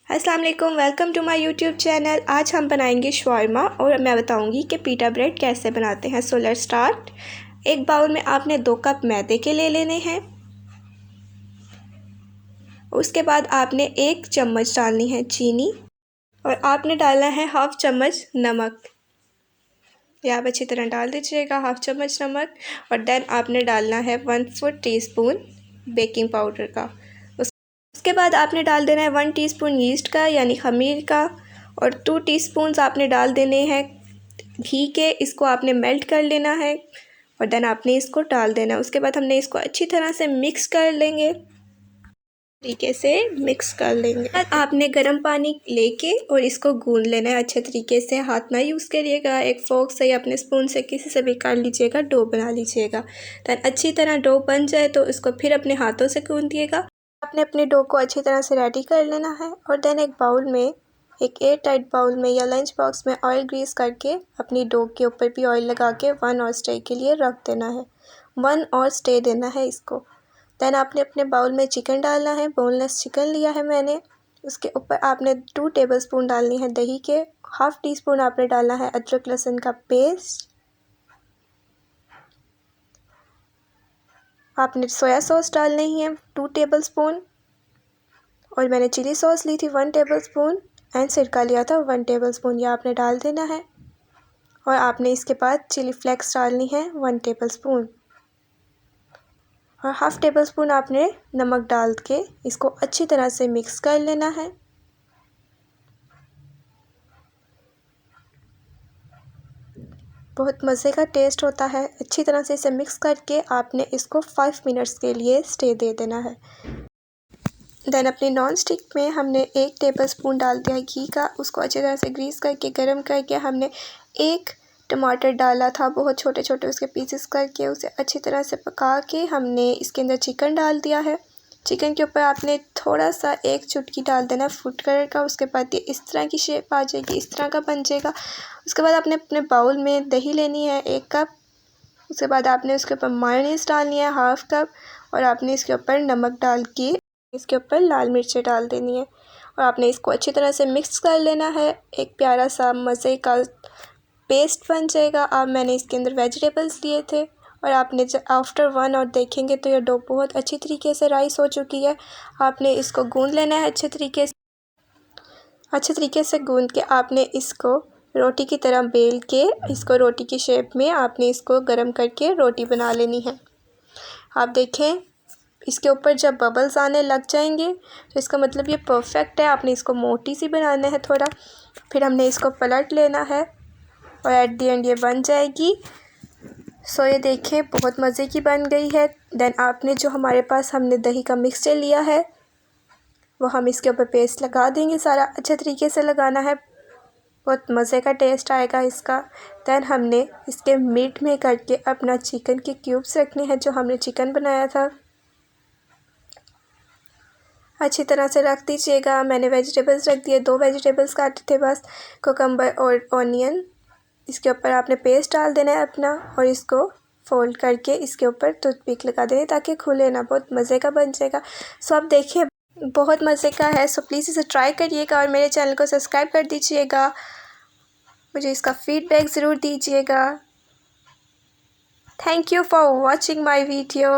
अस्सलाम वालेकुम, welcome to my YouTube channel. आज हम बनाएंगे शवारमा और मैं बताऊंगी कि पीटा ब्रेड कैसे बनाते हैं। So let's start. एक बाउल में आपने 2 कप मैदे के ले लेने हैं। उसके बाद आपने 1 चम्मच डालनी है चीनी और आपने डालना है हाफ़ चम्मच नमक। ये आप अच्छी तरह डाल दीजिएगा, हाफ़ चम्मच नमक। और देन आपने डालना है 1/4 टीस्पून बेकिंग पाउडर का। उसके बाद आपने डाल देना है 1 टीस्पून यीस्ट का यानी खमीर का, और 2 टीस्पून्स आपने डाल देने हैं घी के। इसको आपने मेल्ट कर लेना है और देन आपने इसको डाल देना है। उसके बाद हमने इसको अच्छी तरह से मिक्स कर लेंगे, तरीके से मिक्स कर लेंगे। आपने गर्म पानी लेके और इसको गूंद लेना है अच्छे तरीके से। हाथ ना यूज़ करिएगा, एक फोर्क से या अपने स्पून से किसी से भी कर लीजिएगा, डो बना लीजिएगा। देन अच्छी तरह डो बन जाए तो इसको फिर अपने हाथों से गूंदिएगा। आपने अपने डो को अच्छी तरह से रेडी कर लेना है और देन एक बाउल में, एक एयर टाइट बाउल में या लंच बॉक्स में ऑयल ग्रीस करके अपनी डो के ऊपर भी ऑयल लगा के 1 आवर स्टे के लिए रख देना है। 1 आवर स्टे देना है इसको। देन आपने अपने बाउल में चिकन डालना है। बोनलेस चिकन लिया है मैंने। उसके ऊपर आपने 2 टेबलस्पून डालनी है दही के। हाफ़ टी स्पून आपने डालना है अदरक लहसुन का पेस्ट। आपने सोया सॉस डालनी है 2 टेबलस्पून, और मैंने चिली सॉस ली थी 1 टेबलस्पून एंड सिरका लिया था 1 टेबलस्पून। यह आपने डाल देना है। और आपने इसके बाद चिली फ्लेक्स डालनी है 1 टेबलस्पून, और हाफ़ टेबलस्पून आपने नमक डाल के इसको अच्छी तरह से मिक्स कर लेना है। बहुत मज़े का टेस्ट होता है। अच्छी तरह से इसे मिक्स करके आपने इसको 5 मिनट्स के लिए स्टे दे देना है। देन अपनी नॉन स्टिक में हमने 1 टेबलस्पून डाल दिया है घी का। उसको अच्छी तरह से ग्रीस करके गर्म करके हमने 1 टमाटर डाला था, बहुत छोटे छोटे उसके पीसेस करके। उसे अच्छी तरह से पका के हमने इसके अंदर चिकन डाल दिया है। चिकन के ऊपर आपने थोड़ा सा 1 चुटकी डाल देना फूड कलर का। उसके बाद ये इस तरह की शेप आ जाएगी, इस तरह का बन जाएगा। उसके बाद आपने अपने बाउल में दही लेनी है 1 कप। उसके बाद आपने उसके ऊपर मायोनीज़ डालनी है हाफ़ कप, और आपने इसके ऊपर नमक डाल के इसके ऊपर लाल मिर्चें डाल देनी है, और आपने इसको अच्छी तरह से मिक्स कर लेना है। एक प्यारा सा मज़े का पेस्ट बन जाएगा। अब मैंने इसके अंदर वेजिटेबल्स लिए थे, और आपने आफ्टर 1 आवर देखेंगे तो ये डो बहुत अच्छी तरीके से राइस हो चुकी है। आपने इसको गूंद लेना है अच्छे तरीके से गूंद के आपने इसको रोटी की तरह बेल के इसको रोटी की शेप में आपने इसको गर्म करके रोटी बना लेनी है। आप देखें इसके ऊपर जब बबल्स आने लग जाएंगे तो इसका मतलब ये परफेक्ट है। आपने इसको मोटी सी बनाना है थोड़ा। फिर हमने इसको पलट लेना है और एट दी एंड ये बन जाएगी। सो ये देखें बहुत मज़े की बन गई है। देन आपने जो हमारे पास हमने दही का मिक्सचर लिया है वो हम इसके ऊपर पेस्ट लगा देंगे। सारा अच्छे तरीके से लगाना है, बहुत मज़े का टेस्ट आएगा इसका। देन हमने इसके मीट में करके अपना चिकन के क्यूब्स रखने हैं जो हमने चिकन बनाया था। अच्छी तरह से रख दीजिएगा। मैंने वेजिटेबल्स रख दिए, 2 वेजिटेबल्स काटे थे बस, कोकम्बर और ऑनियन। इसके ऊपर आपने पेस्ट डाल देना है अपना, और इसको फोल्ड करके इसके ऊपर टूथपिक लगा दें ताकि खुले ना। बहुत मज़े का बन जाएगा। सो आप देखिए बहुत मज़े का है। सो प्लीज़ इसे ट्राई करिएगा और मेरे चैनल को सब्सक्राइब कर दीजिएगा। मुझे इसका फ़ीडबैक ज़रूर दीजिएगा। Thank you for watching my video.